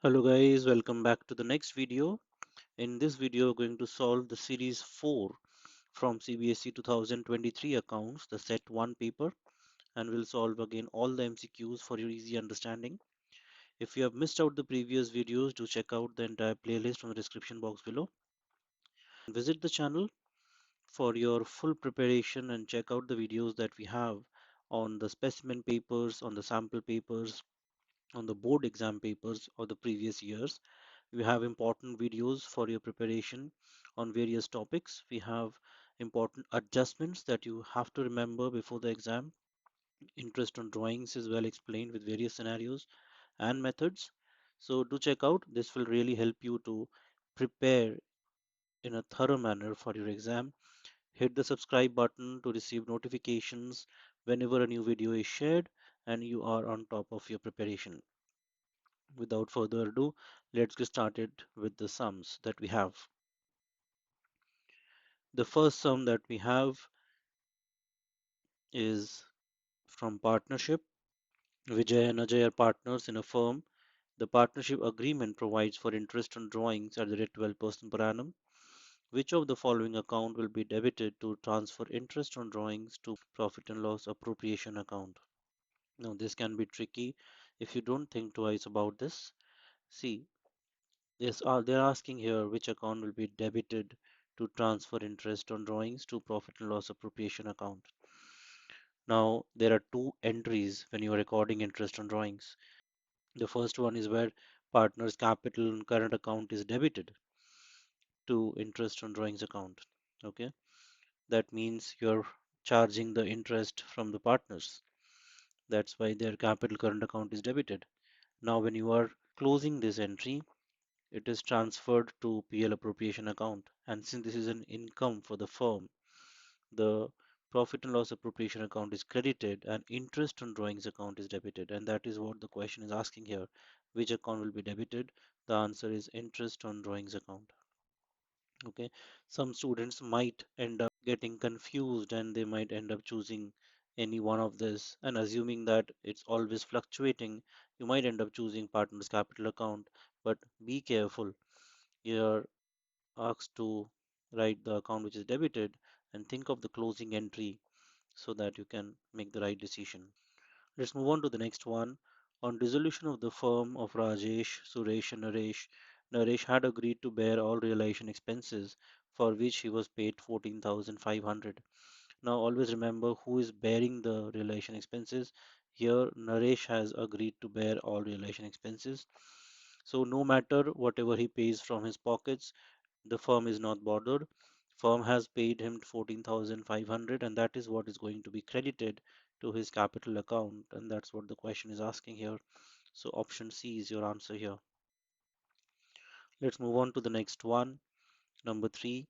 Hello guys, welcome back to the next video. In this video, we're going to solve the series 4 from CBSE 2023 accounts, the set 1 paper, and we'll solve again all the MCQs for your easy understanding. If you have missed out the previous videos, do check out the entire playlist from the description box below. Visit the channel for your full preparation and check out the videos that we have on the specimen papers, on the sample papers, on the board exam papers of the previous years. We have important videos for your preparation on various topics. We have important adjustments that you have to remember before the exam. Interest on drawings is well explained with various scenarios and methods. So do check out. This will really help you to prepare in a thorough manner for your exam. Hit the subscribe button to receive notifications whenever a new video is shared and you are on top of your preparation. Without further ado, let's get started with the sums that we have. The first sum that we have is from partnership. Vijay and Ajay are partners in a firm. The partnership agreement provides for interest on drawings at the rate 12% per annum. Which of the following account will be debited to transfer interest on drawings to profit and loss appropriation account? Now, this can be tricky if you don't think twice about this. See, they're asking here which account will be debited to transfer interest on drawings to profit and loss appropriation account. Now, there are two entries when you are recording interest on drawings. The first one is where partner's capital and current account is debited to interest on drawings account. Okay, that means you're charging the interest from the partners. That's why their capital current account is debited. Now, when you are closing this entry, it is transferred to PL appropriation account. And since this is an income for the firm, the profit and loss appropriation account is credited and interest on drawings account is debited. And that is what the question is asking here. Which account will be debited? The answer is interest on drawings account. Okay. Some students might end up getting confused and they might end up choosing any one of this and assuming that it's always fluctuating, you might end up choosing partner's capital account. But be careful. You're asked to write the account which is debited and think of the closing entry so that you can make the right decision. Let's move on to the next one. On dissolution of the firm of Rajesh, Suresh, and Naresh, Naresh had agreed to bear all realization expenses for which he was paid 14,500. Now, always remember who is bearing the realization expenses. Here, Naresh has agreed to bear all realization expenses. So, no matter whatever he pays from his pockets, the firm is not bothered. Firm has paid him 14,500 and that is what is going to be credited to his capital account, and that's what the question is asking here. So option C is your answer here. Let's move on to the next one. Number 3.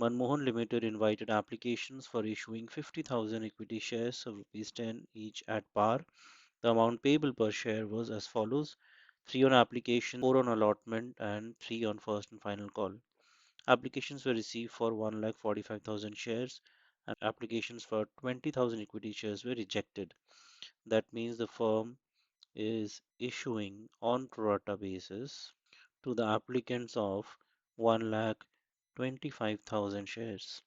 Manmohan Limited invited applications for issuing 50,000 equity shares of rupees 10 each at par. The amount payable per share was as follows: 3 on application, 4 on allotment, and 3 on first and final call. Applications were received for 1,45,000 shares and applications for 20,000 equity shares were rejected. That means the firm is issuing on pro rata basis to the applicants of 1,25,000 shares.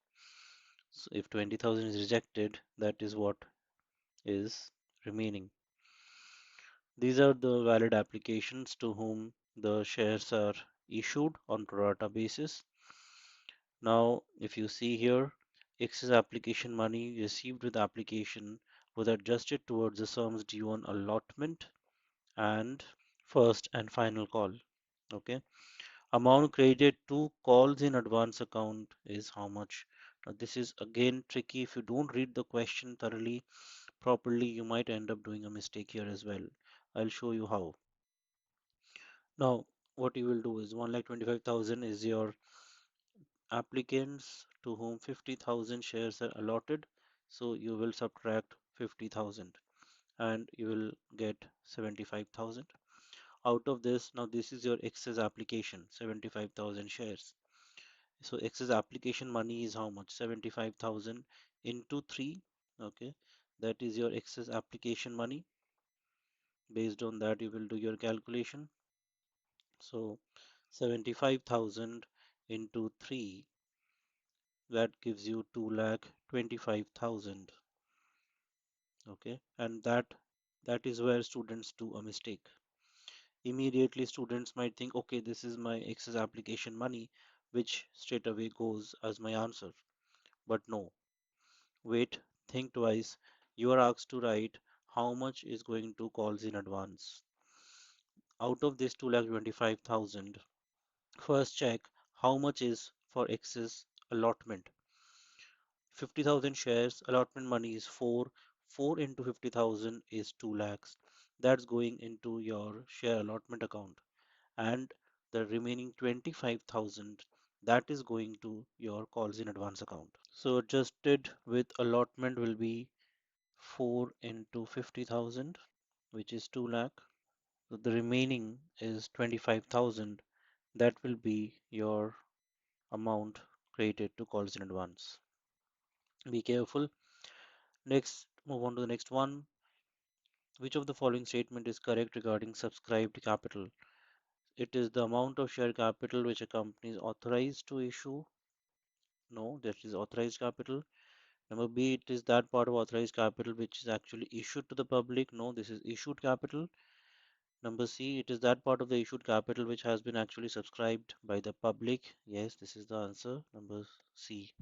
So if 20,000 is rejected, that is what is remaining. These are the valid applications to whom the shares are issued on pro rata basis. Now, if you see here, excess application money received with application was adjusted towards the sums due on allotment and first and final call. Okay. Amount credited to calls in advance account is how much? Now, this is again tricky. If you don't read the question thoroughly, properly, you might end up doing a mistake here as well. I'll show you how. Now, what you will do is 1,25,000 is your applicants to whom 50,000 shares are allotted. So you will subtract 50,000 and you will get 75,000. Out of this, now this is your excess application, 75,000 shares. So excess application money is how much? 75,000 into 3. Okay, that is your excess application money. Based on that, you will do your calculation. So 75,000 into 3, that gives you 2,25,000. Okay, and that is where students do a mistake. Immediately students might think, okay, this is my excess application money, which straight away goes as my answer. But no, wait, think twice. You are asked to write how much is going to calls in advance. Out of this 2,25,000, first check how much is for excess allotment. 50,000 shares, allotment money is 4. 4 into 50,000 is 2 lakhs. That's going into your share allotment account. And the remaining 25,000, that is going to your calls in advance account. So adjusted with allotment will be 4 into 50,000, which is 2 lakh. So the remaining is 25,000. That will be your amount created to calls in advance. Be careful. Next, move on to the next one. Which of the following statement is correct regarding subscribed capital? It is the amount of share capital which a company is authorized to issue. No, that is authorized capital. Number B, it is that part of authorized capital which is actually issued to the public. No, this is issued capital. Number C, it is that part of the issued capital which has been actually subscribed by the public. Yes, this is the answer. Number C.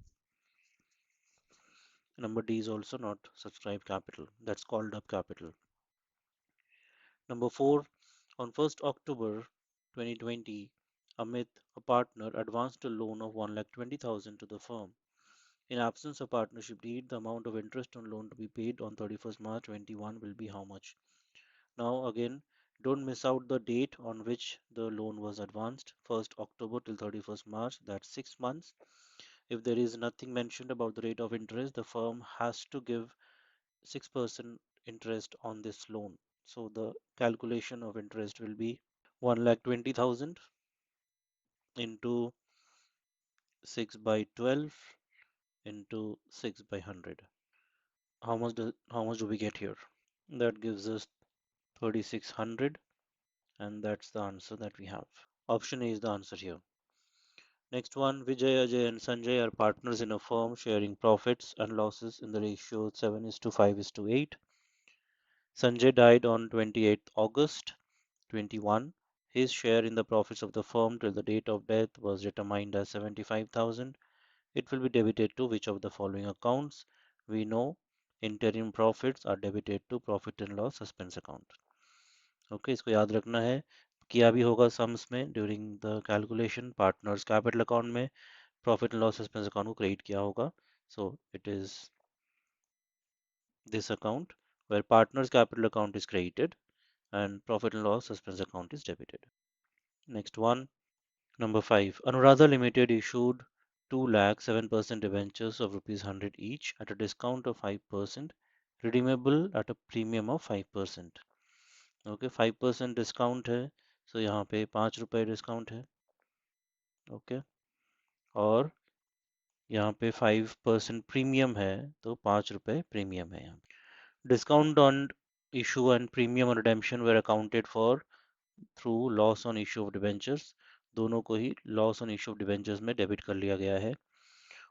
Number D is also not subscribed capital. That's called up capital. Number 4, on 1st October 2020, Amit, a partner, advanced a loan of 1,20,000 to the firm. In absence of partnership deed, the amount of interest on loan to be paid on 31st March 21 will be how much? Now again, don't miss out the date on which the loan was advanced, 1st October till 31st March, that's 6 months. If there is nothing mentioned about the rate of interest, the firm has to give 6% interest on this loan. So the calculation of interest will be 1,20,000 into 6 by 12 into 6 by 100. How much do we get here? That gives us 3,600, and that's the answer that we have. Option A is the answer here. Next one, Vijay, Ajay, and Sanjay are partners in a firm sharing profits and losses in the ratio 7 is to 5 is to 8. Sanjay died on 28th August 21. His share in the profits of the firm till the date of death was determined as 75,000. It will be debited to which of the following accounts? We know interim profits are debited to profit and loss suspense account. Okay, इसको याद रखना है, किया भी होगा sums में during the calculation, partners capital account में profit and loss expense account को क्रेडिट किया होगा. So it is this account where partners capital account is credited and profit and loss suspense account is debited. Next one, number 5, Anuradha Limited issued 2 lakh 7% debentures of rupees 100 each at a discount of 5%, redeemable at a premium of 5%. Okay, 5% discount है, सो यहाँ पे 5 रुपए discount है. Okay, और यहाँ पे 5% premium है, तो 5 रुपए प्रीमियम है. यहाँ discount on issue and premium और redemption were accounted for through loss on issue of debentures. दोनों को ही loss on issue of debentures में डेबिट कर लिया गया है.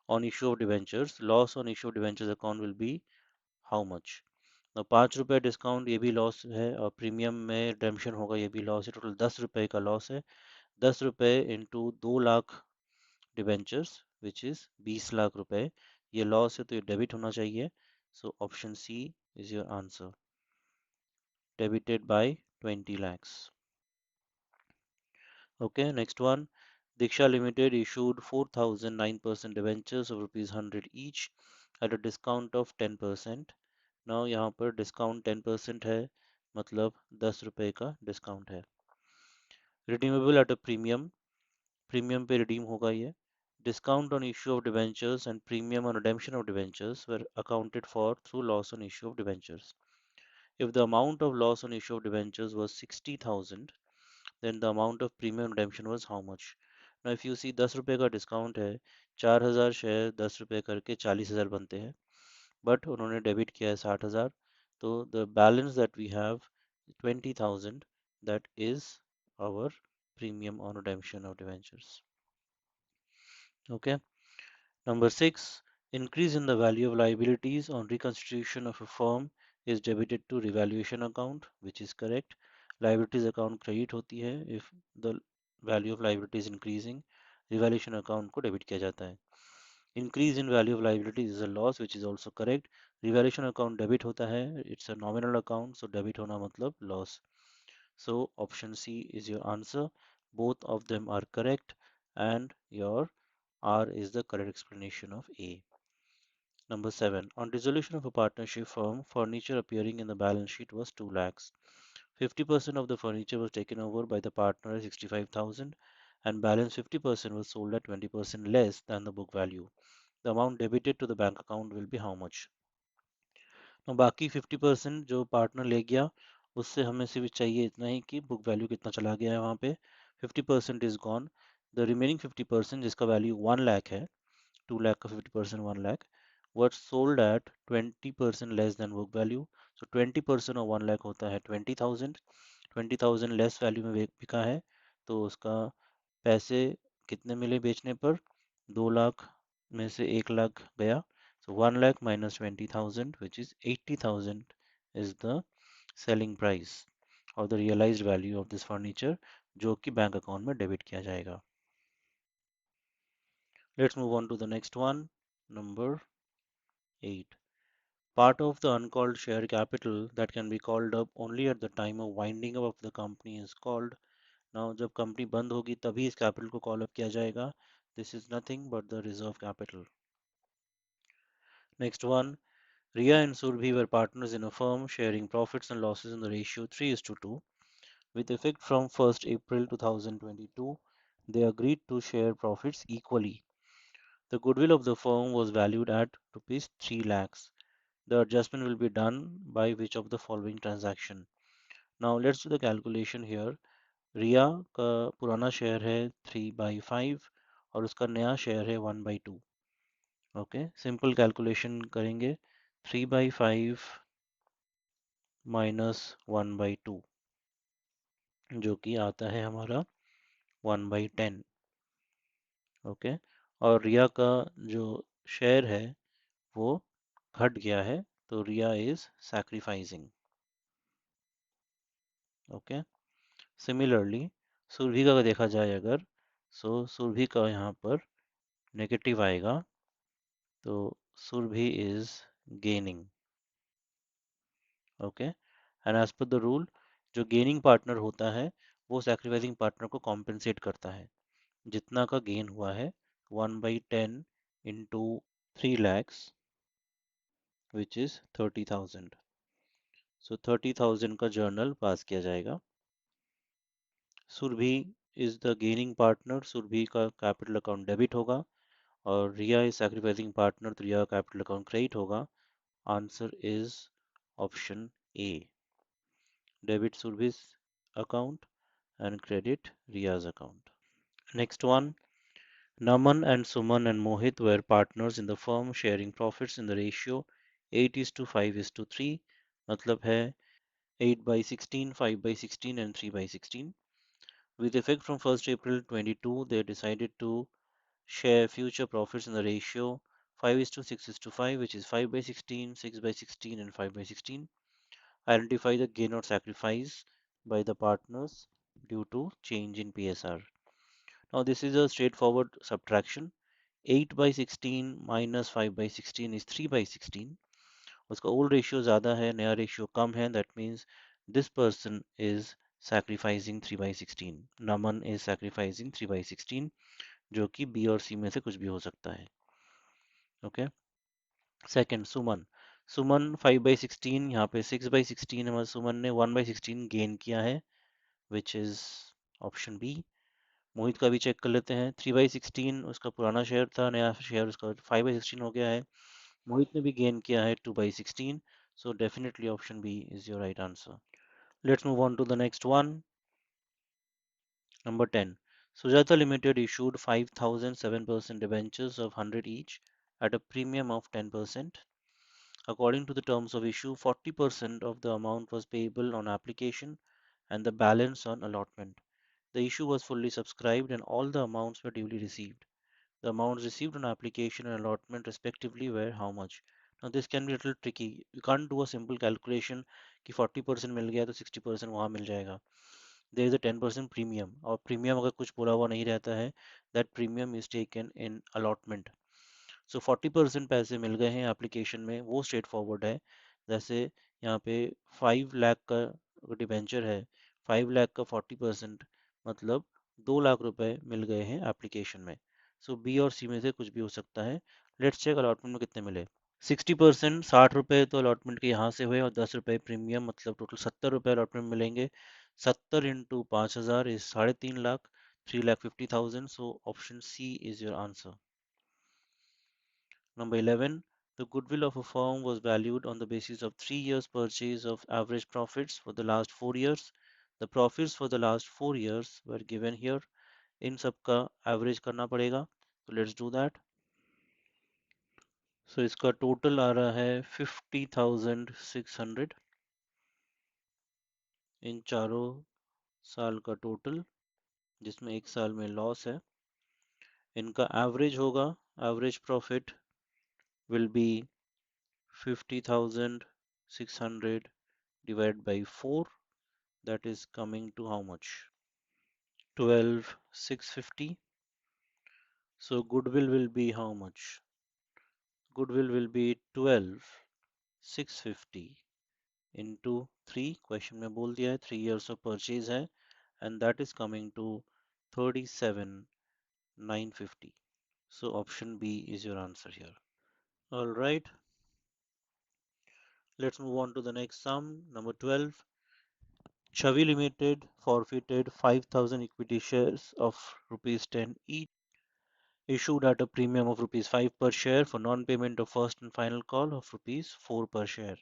On issue of debentures, loss on issue of debentures account will be how much? 5 रुपए डिस्काउंट, ये भी लॉस है, और प्रीमियम में रिडेम्पशन होगा, ये भी लॉस है. टोटल 10 रुपए का लॉस है. 10 रुपए into 2 lakh debentures which is 20 lakh रुपए. ये लॉस है तो ये डेबिट होना चाहिए. So option C is your answer, debited by 20 lakhs. Okay, next one. Diksha Limited issued 4,009% debentures of rupees 100 each at a discount of 10%. Now यहाँ पर discount 10% है, मतलब 10 रुपए का discount है. Redeemable at a premium, premium पे redeem होगा ये. Discount on issue of debentures and premium on redemption of debentures were accounted for through loss on issue of debentures. If the amount of loss on issue of debentures was 60,000, then the amount of premium redemption was how much? Now if you see 10 रुपए का discount है, 4,000 share 10 रुपए करके 40,000 बनते हैं, but उन्होंने debit किया है 60,000, तो the balance that we have 20,000, that is our premium on redemption of debentures. Okay. Number 6, increase in the value of liabilities on reconstitution of a firm is debited to revaluation account, which is correct. Liabilities account credit होती है if the value of liability is increasing. Revaluation account को debit किया जाता है. Increase in value of liabilities is a loss, which is also correct. Revaluation account debit होता है, it's a nominal account, so debit होना मतलब loss. So option C is your answer. Both of them are correct, and your R is the correct explanation of A. Number 7. On dissolution of a partnership firm, furniture appearing in the balance sheet was 2 lakhs. 50% of the furniture was taken over by the partner at 65,000 and balance 50% was sold at 20% less than the book value. The amount debited to the bank account will be how much? Now बाकी 50% जो partner ले गया उससे हमें सिर्फ चाहिए इतना ही कि बुक वैल्यू कितना चला गया है वहाँ पे 50% इज गॉन द रिमेनिंग 50% जिसका वैल्यू 1 लाख है 2 lakh का 50% 1 lakh was sold at 20% less than book value. So 20% of 1 lakh होता है 20,000. 20,000 लेस वैल्यू में बिका है तो उसका पैसे कितने मिले बेचने पर 2 लाख में से 1 लाख गया. So 1 lakh minus 20,000, which is 80,000, is the selling price or the realized value of this furniture जो कि बैंक अकाउंट में डेबिट किया जाएगा. Let's move on to the next one. Number 8. Part of the uncalled share capital that can be called up only at the time of winding up of the company is called. Now जब company बंद होगी तभी इस capital को call up किया जाएगा. This is nothing but the reserve capital. Next one. Ria and Surbhi were partners in a firm sharing profits and losses in the ratio 3:2. With effect from 1st April 2022, they agreed to share profits equally. The goodwill of the firm was valued at rupees 3 lakhs. The adjustment will be done by which of the following transaction? Now let's do the calculation here. रिया का पुराना share है 3/5 और उसका नया share है 1/2. Okay simple calculation करेंगे 3/5 minus 1/2 जो कि आता है हमारा 1/10. ओके और रिया का जो शेयर है वो घट गया है तो Riya is sacrificing. Okay similarly Surabhi का देखा जाए अगर सुरभि का यहाँ पर नेगेटिव आएगा तो Surabhi is gaining. Okay and as per the rule जो गेनिंग पार्टनर होता है वो सैक्रिफाइसिंग पार्टनर को कॉम्पेंसेट करता है. जितना का गेन हुआ है 1/10 into 3 lakhs which is 30,000. So 30,000 का जर्नल पास किया जाएगा. Surabhi is the gaining partner. Surabhi का कैपिटल अकाउंट डेबिट होगा और रिया इज सैक्रिफाइसिंग पार्टनर तो रिया का कैपिटल अकाउंट क्रेडिट होगा. Answer is option A. Debit Surbhi's account and credit Ria's account. Next one. Naman and Suman and Mohit were partners in the firm sharing profits in the ratio 8:5:3. मतलब है 8/16, 5/16 and 3/16. With effect from 1st April 22, they decided to share future profits in the ratio 5:6:5, which is 5/16, 6/16 and 5/16. Identify the gain or sacrifice by the partners due to change in PSR. Now this is a straightforward subtraction. 8/16 minus 5/16 is 3/16. उसका old ratio ज़्यादा है नया ratio कम है. That means this person is sacrificing 3/16. Naman is sacrificing 3/16 जो कि B और C में से कुछ भी हो सकता है. Okay. Second, Suman. सुमन 5/16 यहाँ पे 6/16 है. सुमन ने 1/16 गेन किया है विच इज ऑप्शन बी. मोहित का भी चेक कर लेते हैं. 3/16 उसका पुराना शेयर था नया शेयर उसका 5/16 हो गया है. मोहित ने भी गेन किया है 2/16. So definitely option B is your right answer. Let's move on to the next one. Number 10. Sujata Limited issued 5,007% debentures of 100 each at a premium of 10%. According to the terms of issue, 40% of the amount was payable on application and the balance on allotment. The issue was fully subscribed and all the amounts were duly received. The amounts received on application and allotment respectively were how much? Now this can be a little tricky. You can't do a simple calculation कि 40% मिल गया तो 60% वहाँ मिल जाएगा. There is a 10% premium और premium अगर कुछ बोला हुआ नहीं रहता है, that premium is taken in allotment. So 40% पैसे मिल गए हैं एप्लीकेशन में, वो स्ट्रेट फॉरवर्ड है. जैसे यहाँ पे 5 लाख का डिबेंचर है, 5 लाख का 40% मतलब 2 लाख रुपए मिल गए हैं एप्लीकेशन में. सो बी और सी में से कुछ भी हो सकता है. लेट्स चेक अलॉटमेंट में कितने मिले. 60% 60 रुपए तो अलॉटमेंट के यहाँ से हुए और 10 रुपए प्रीमियम, मतलब टोटल 70 रुपए अलॉटमेंट मिलेंगे. 70 × 5,000 is 3.5 lakh, 3,50,000. So option C is your answer. Number 11, the goodwill of a firm was valued on the basis of 3 years purchase of average profits for the last 4 years. The profits for the last 4 years were given here. इन सब का average करना पड़ेगा. So let's do that. So इसका total आ रहा है 50,600 इन चारों साल का total, जिसमें एक साल में loss है. इनका average होगा, average profit will be 50,600 divided by 4. That is coming to how much? 12,650. So goodwill will be how much? Goodwill will be 12,650 into 3. Question में बोल दिया है 3 years of purchase है, and that is coming to 37,950. So option B is your answer here. All right. Let's move on to the next sum. Number 12. Chavi Limited forfeited 5,000 equity shares of rupees 10 each, issued at a premium of rupees 5 per share for non-payment of first and final call of rupees 4 per share.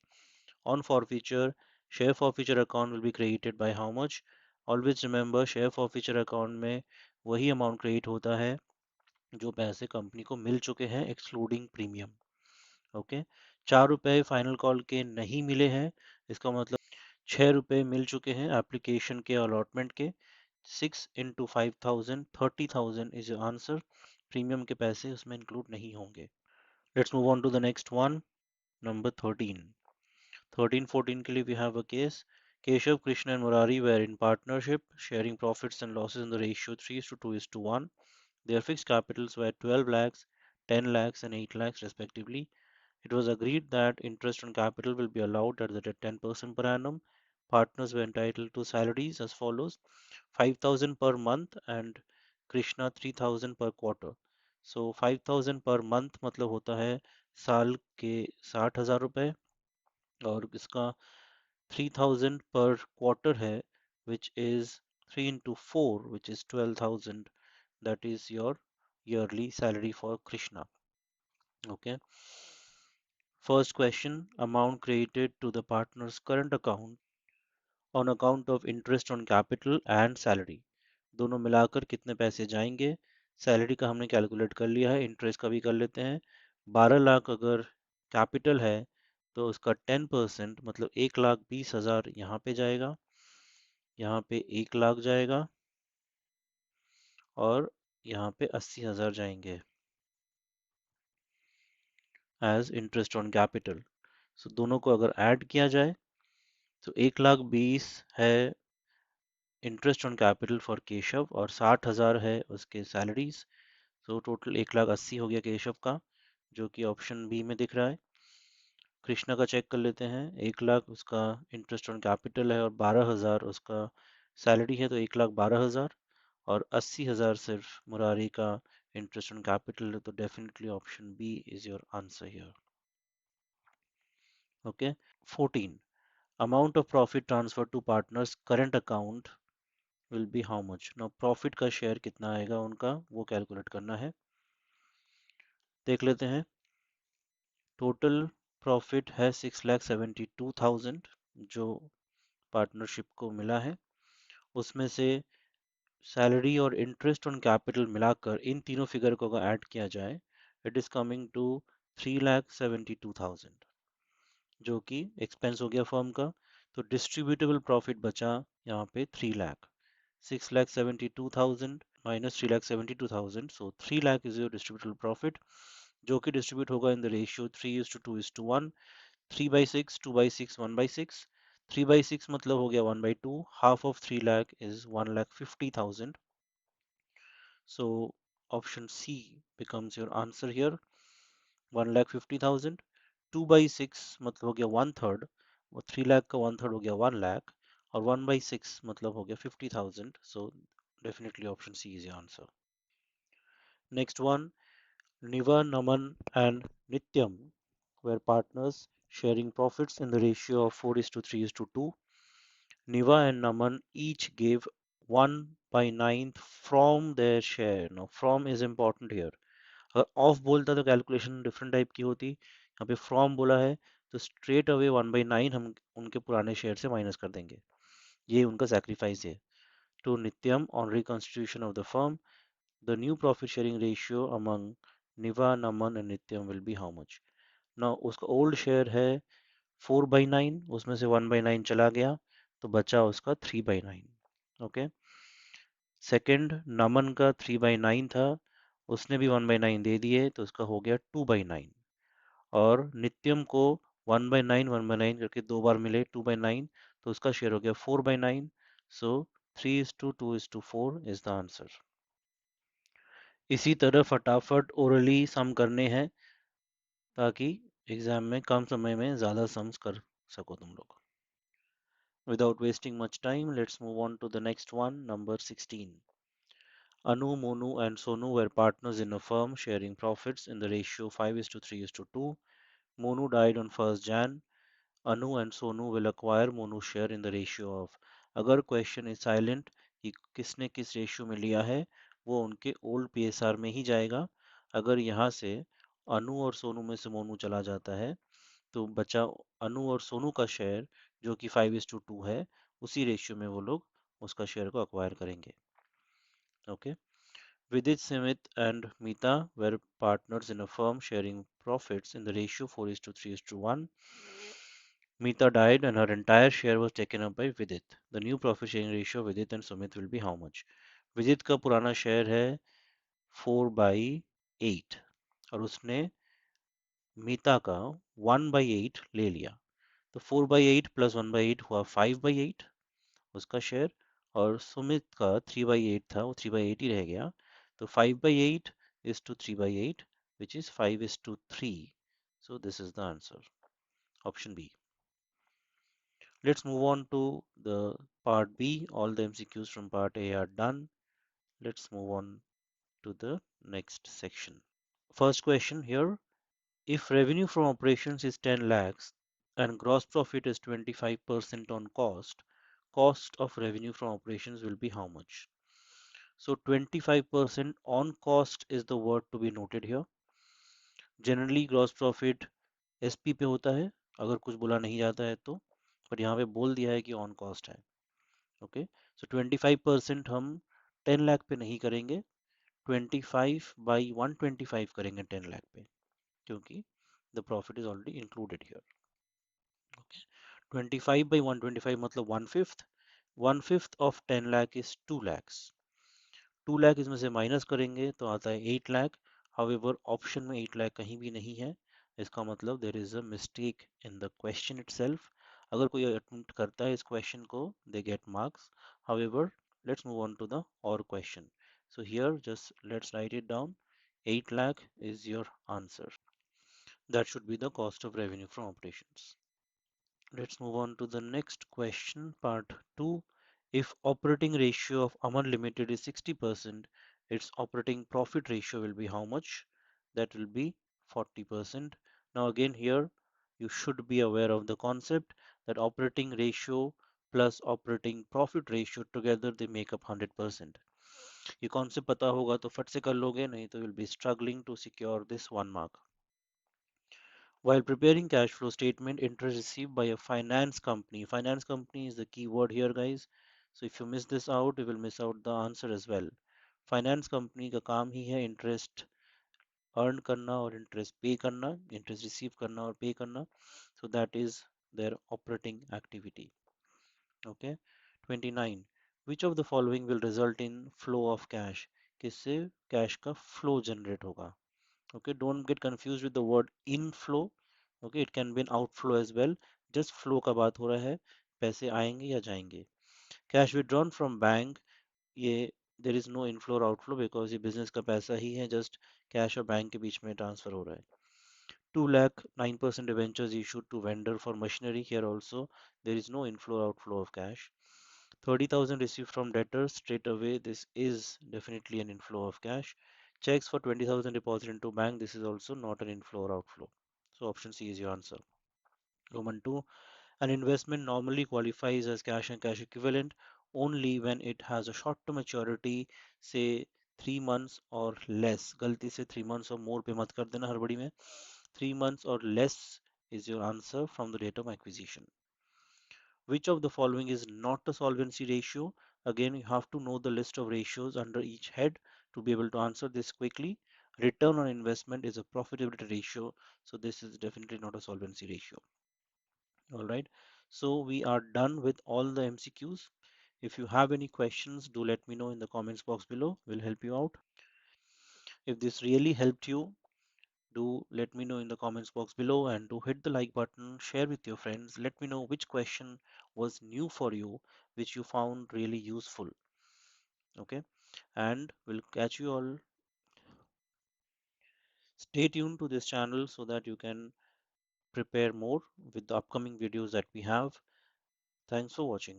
On forfeiture, share forfeiture account will be created by how much? Always remember, share forfeiture account में वही amount create होता है जो पैसे company को मिल चुके हैं excluding premium. Okay, 4 रुपए फाइनल कॉल के नहीं मिले हैं, इसका मतलब 6 रुपए मिल चुके हैं एप्लीकेशन के अलॉटमेंट के. 6 × 5,000 30,000 इज योर आंसर. प्रीमियम के पैसे उसमें इंक्लूड नहीं होंगे. Let's move on to the next one. Number 13. 13-14 के लिए we have a case. Keshav, Krishna and Murari were in partnership, sharing profits and losses in the ratio 3:2:1. Their fixed capitals were 12 lakhs, 10 lakhs and 8 lakhs respectively. It was agreed that interest on capital will be allowed at the rate 10% per annum. Partners were entitled to salaries as follows: 5,000 per month and Krishna 3,000 per quarter. So 5,000 per month मतलब होता है साल के 60,000 रुपए, और इसका 3,000 per quarter है, which is 3 into 4, which is 12,000. That is your yearly salary for Krishna. Okay. First question, amount credited to the partner's current account on account of interest on capital and salary. दोनों मिलाकर कितने पैसे जाएंगे? Salary का हमने calculate कर लिया है, इंटरेस्ट का भी कर लेते हैं. 12 लाख अगर कैपिटल है तो उसका 10% मतलब 1,20,000 यहाँ पे जाएगा, यहाँ पे 1 लाख जाएगा और यहाँ पे 80,000 जाएंगे एज इंटरेस्ट ऑन कैपिटल. सो दोनों को अगर ऐड किया जाए तो 1,20,000 है interest on capital for Keshav और 60,000 है उसके सैलरीज. सो टोटल 1,80,000 हो गया केशव का, जो कि ऑप्शन बी में दिख रहा है. कृष्णा का चेक कर लेते हैं. 1 लाख उसका इंटरेस्ट ऑन कैपिटल है और 12,000 उसका सैलरी है, तो 1,12,000 और 80,000 सिर्फ मुरारी का इंटरेस्ट ऑन कैपिटल है, तो definitely option B is your answer here. Okay. 14. Amount of profit transferred to partners current account will be how much? Now profit का शेयर कितना आएगा उनका, वो कैलकुलेट करना है. देख लेते हैं. टोटल प्रॉफिट है 6,72,000 जो पार्टनरशिप को मिला है. उसमें से सैलरी और इंटरेस्ट ऑन कैपिटल मिलाकर इन तीनों फिगर को अगर ऐड किया जाए, इट इज कमिंग टू 3,72,000, जो कि एक्सपेंस हो गया फर्म का. तो डिस्ट्रीब्यूटेबल प्रॉफिट बचा यहाँ पे 3 lakh. 6,72,000 minus 3,72,000. So 3 lakh is your distributable profit, जो कि distribute होगा in the ratio 3:2:1. 3 by 6, 2 by 6, 1 by 6. 3 by 6 मतलब हो गया 1 by 2. Half of 3 lakh is 1,50,000. So option C becomes your answer here. 1,50,000. 2 by 6 मतलब हो गया 1/3. वो 3 lakh का 1/3 हो गया 1 lakh. और 1 by 6 मतलब हो गया 50,000. So definitely option C is the answer. Next one, Niva, Naman and Nityam were partners sharing profits in the ratio of 4:3:2. Niva and Naman each gave 1 by 9th from their share. Now from is important here. अगर of बोलता तो calculation different type की होती, यहाँ पे from बोला है तो स्ट्रेट अवे 1/9 हम उनके पुराने शेयर से माइनस कर देंगे, ये उनका सैक्रिफाइस है. टू नित्यम on reconstitution of the firm, the new profit sharing ratio among Niva, Naman and नित्यम विल बी हाउ मच. ना उसका ओल्ड शेयर है 4/9, उसमें से 1/9 चला गया तो बचा उसका 3/9. ओके. सेकंड, नमन का 3/9 था, उसने भी 1/9 दे दिए तो उसका हो गया 2/9. और नित्यम को 1/9 1/9 करके दो बार मिले 2/9, तो उसका शेयर हो गया 4/9. सो 3:2:4 इज द आंसर. इसी तरह फटाफट ओरली सम करने हैं ताकि एग्जाम में कम समय में ज्यादा सम्स कर सको तुम लोग. Without wasting much time, let's move on to the next one, number 16. Anu, Monu, and Sonu were partners in a firm sharing profits in the ratio 5:3:2. Monu died on 1st Jan. Anu and Sonu will acquire Monu's share in the ratio of. अगर question is silent कि किसने किस ratio में लिया है, वो उनके old PSR में ही जाएगा. अगर यहाँ से अनु और सोनू में से मोनू चला जाता है तो बचा अनु और सोनू का शेयर जो कि 5:2 है, उसी रेशियो में वो लोग उसका शेयर को अक्वायर करेंगे. Okay. Vidit, Simit and Meeta were partners in a firm sharing profits in the ratio 4:3:1. Meeta died and her entire share was taken up by Vidit. The new profit sharing ratio of Vidit and Sumit will be how much? Vidit का पुराना share है 4/8 और उसने मीता का 1/8 ले लिया. तो 4/8 plus 1/8 हुआ 5/8 उसका शेयर. और सुमित का 3/8 था, वो 3/8 ही रह गया. तो 5/8 is to 3/8 which is 5:3. So this is the answer. Option B. Let's move on to the part B. All the MCQs from part A are done. Let's move on to the next section. First question here. If revenue from operations is 10 lakhs and gross profit is 25% on cost, cost of revenue from operations will be how much? So 25% on cost is the word to be noted here. Generally gross profit SP पे होता है अगर कुछ बोला नहीं जाता है तो, पर यहाँ पे बोल दिया है कि ऑन कॉस्ट है. ओके. सो 25% हम 10 लाख पे नहीं करेंगे, 25/125 करेंगे 10 लाख पे, क्योंकि the profit is already included here. Okay. 25/125 मतलब 1/5. 1/5 of 10 lakh is 2 lakhs. 2 lakh इसमें से माइनस करेंगे तो आता है 8 लाख. हाउएवर ऑप्शन में 8 लाख कहीं भी नहीं है, इसका मतलब there is a mistake in the question itself. अगर कोई अटेम्प्ट करता है इस क्वेश्चन को, they get marks. However let's move on to the और question. So here just let's write it down. 8 lakh is your answer. That should be the cost of revenue from operations. Let's move on to the next question, part 2. If operating ratio of Aman Limited is 60%, its operating profit ratio will be how much? That will be 40%. Now again here, you should be aware of the concept that operating ratio plus operating profit ratio together they make up 100%. ये concept पता होगा तो फट से कर लोगे, नहीं तो you'll be struggling to secure this 1 mark. While preparing cash flow statement, interest received by a finance company is the key word here, guys. So if you miss this out, you will miss out the answer as well. Finance company का काम ही है interest earn करना और interest pay करना, interest receive करना और pay करना. So that is their operating activity. Okay. 29. Which of the following will result in flow of cash? किससे कैश का फ्लो जनरेट होगा? Okay, don't get confused with the word inflow. Okay, it can be an outflow as well. Just flow का बात हो रहा है, पैसे आएंगे या जाएंगे. Cash withdrawn from bank, ये there is no inflow or outflow because ये business का पैसा ही है, just cash और बैंक के बीच में ट्रांसफर हो रहा है. 2 lakh 9% debentures issued to vendor for machinery. Here also there is no inflow or outflow of cash. 30,000 received from debtors straight away. This is definitely an inflow of cash. Checks for 20,000 deposited into bank. This is also not an inflow or outflow. So option C is your answer. Roman 2. An investment normally qualifies as cash and cash equivalent only when it has a short-term maturity, say 3 months or less. गलती से 3 months or more पे मत कर देना हड़बड़ी में. 3 months or less is your answer from the date of acquisition. Which of the following is not a solvency ratio? Again, you have to know the list of ratios under each head to be able to answer this quickly. Return on investment is a profitability ratio, so this is definitely not a solvency ratio. All right, so we are done with all the MCQs. If you have any questions, do let me know in the comments box below. We'll help you out. If this really helped you, do let me know in the comments box below and do hit the like button, share with your friends. Let me know which question was new for you, which you found really useful. Okay, and we'll catch you all. Stay tuned to this channel so that you can prepare more with the upcoming videos that we have. Thanks for watching.